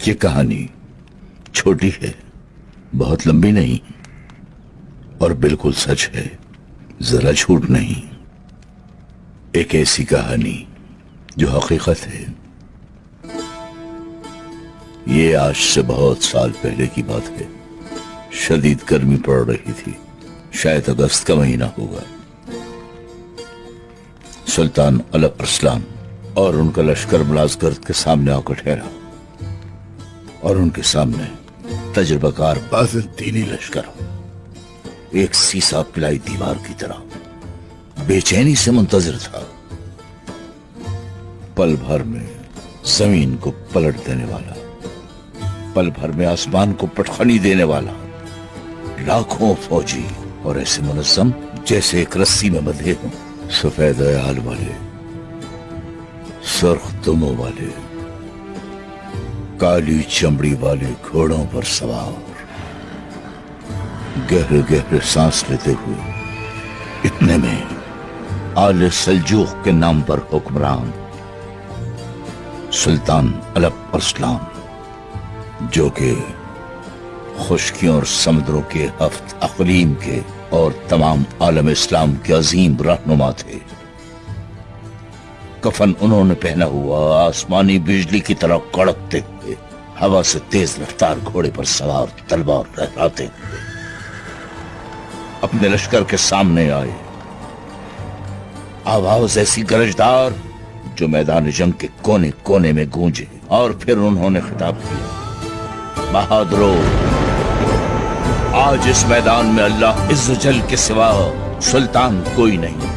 یہ کہانی چھوٹی ہے، بہت لمبی نہیں، اور بالکل سچ ہے، ذرا جھوٹ نہیں۔ ایک ایسی کہانی جو حقیقت ہے۔ یہ آج سے بہت سال پہلے کی بات ہے۔ شدید گرمی پڑ رہی تھی، شاید اگست کا مہینہ ہوگا۔ سلطان الپ ارسلان اور ان کا لشکر ملازگرد کے سامنے آ کر ٹھہرا، اور ان کے سامنے تجربہ کار بازنطینی لشکر ایک سیسا پلائی دیوار کی طرح بے چینی سے منتظر تھا۔ پل بھر میں زمین کو پلٹ دینے والا، پل بھر میں آسمان کو پٹخنی دینے والا لاکھوں فوجی، اور ایسے منظم جیسے ایک رسی میں بندھے ہوں، سفید عیال والے، سرخ دموں والے، کالی چمڑی والے گھوڑوں پر سوار، گہرے گہرے سانس لیتے ہوئے۔ اتنے میں آل سلجوق کے نام پر حکمران سلطان الپ ارسلان، جو کہ خشکیوں اور سمندروں کے ہفت اقلیم کے اور تمام عالم اسلام کے عظیم رہنما تھے۔ کفن انہوں نے پہنا ہوا، آسمانی بجلی کی طرح کڑکتے ہوئے، ہوا سے تیز رفتار گھوڑے پر سوار، تلوار لہراتے ہوئے اپنے لشکر کے سامنے آئے۔ آواز ایسی گرجدار جو میدان جنگ کے کونے کونے میں گونجے، اور پھر انہوں نے خطاب کیا: بہادرو، آج اس میدان میں اللہ عز و جل کے سوا سلطان کوئی نہیں۔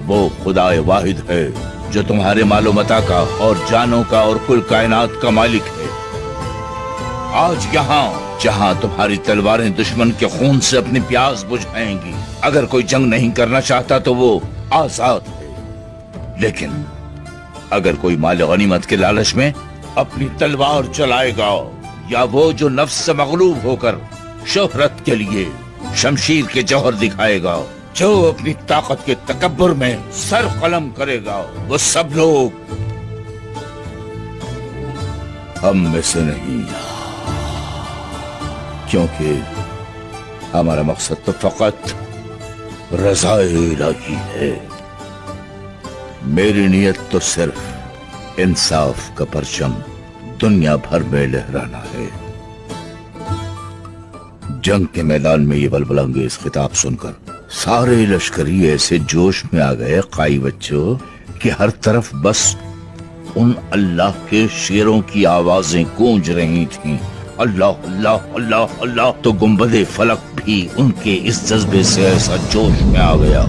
وہ خدا واحد ہے جو تمہارے مال و متاع کا اور جانوں کا اور کل کائنات کا مالک ہے۔ آج یہاں جہاں تمہاری تلواریں دشمن کے خون سے اپنی پیاس بجھائیں گی، اگر کوئی جنگ نہیں کرنا چاہتا تو وہ آزاد ہے، لیکن اگر کوئی مال غنیمت کے لالچ میں اپنی تلوار چلائے گا، یا وہ جو نفس سے مغلوب ہو کر شہرت کے لیے شمشیر کے جوہر دکھائے گا، جو اپنی طاقت کے تکبر میں سر قلم کرے گا، وہ سب لوگ ہم میں سے نہیں، کیونکہ ہمارا مقصد تو فقط رضا الہی ہے۔ میری نیت تو صرف انصاف کا پرچم دنیا بھر میں لہرانا ہے۔ جنگ کے میدان میں یہ بلبل انگیز خطاب سن کر سارے لشکری ایسے جوش میں آ گئے قائی بچوں کہ ہر طرف بس ان اللہ کے شیروں کی آوازیں گونج رہی تھیں، اللہ اللہ اللہ اللہ۔ تو گنبد فلک بھی ان کے اس جذبے سے ایسا جوش میں آ گیا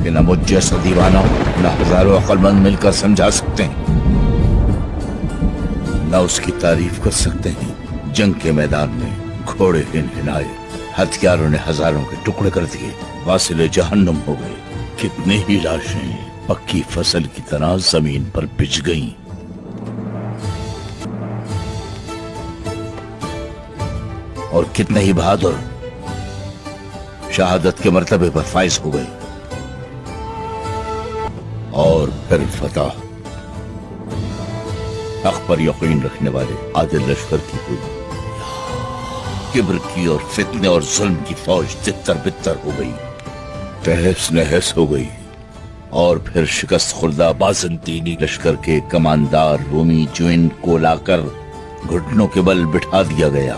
کہ نہ مجھ جیسا دیوانہ نہ ہزاروں عقل مند مل کر سمجھا سکتے ہیں، نہ اس کی تعریف کر سکتے ہیں۔ جنگ کے میدان میں گھوڑے ہنہنائے، ہتھیاروں نے ہزاروں کے ٹکڑے کر دیے، واصل جہنم ہو گئے۔ کتنے ہی لاشیں پکی فصل کی طرح زمین پر بچھ گئیں۔ اور کتنے ہی بہادر شہادت کے مرتبے پر فائز ہو گئے۔ اور پھر فتح حق پر یقین رکھنے والے عادل لشکر کی ہوئی۔ کبر کی اور فتنے اور ظلم کی فوج تتر بتر ہو گئی، تہس نہس ہو گئی۔ اور پھر شکست خوردہ بازنطینی لشکر کے کماندار رومی جوین کو لا کر گھٹنوں کے بل بٹھا دیا گیا،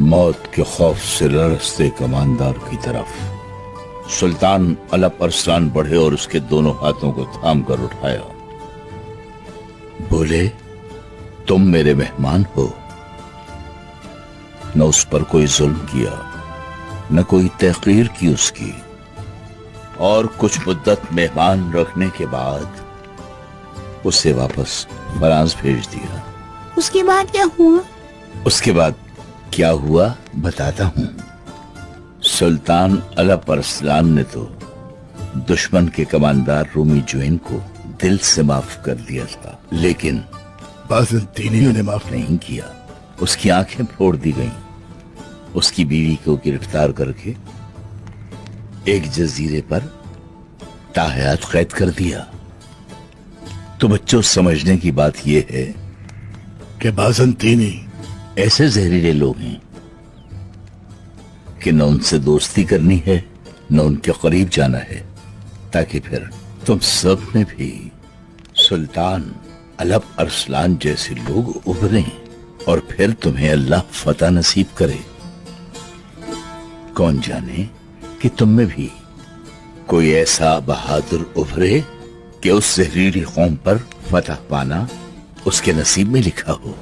موت کے خوف سے لرزتے کماندار کی طرف۔ سلطان الپ ارسلان بڑھے اور اس کے دونوں ہاتھوں کو تھام کر اٹھایا، بولے: تم میرے مہمان ہو، نہ اس پر کوئی ظلم کیا، نہ کوئی تحقیر کی اس کی۔ اور کچھ مدت مہمان رکھنے کے بعد اسے واپس فرانس بھیج دیا۔ اس کے بعد کیا ہوا؟ اس کے بعد کیا ہوا بتاتا ہوں۔ سلطان الپ ارسلان نے تو دشمن کے کماندار رومی جوین کو دل سے معاف کر دیا تھا، لیکن بازنطینیوں نے معاف نہیں کیا۔ اس کی آنکھیں پھوڑ دی گئیں، اس کی بیوی کو گرفتار کر کے ایک جزیرے پر تاحیات قید کر دیا۔ تو بچوں، سمجھنے کی بات یہ ہے کہ بازنطینی ایسے زہریلے لوگ ہیں کہ نہ ان سے دوستی کرنی ہے نہ ان کے قریب جانا ہے، تاکہ پھر تم سب میں بھی سلطان علب ارسلان جیسے لوگ ابھریں اور پھر تمہیں اللہ فتح نصیب کرے۔ کون جانے کہ تم میں بھی کوئی ایسا بہادر ابھرے کہ اس زہریلی قوم پر فتح پانا اس کے نصیب میں لکھا ہو۔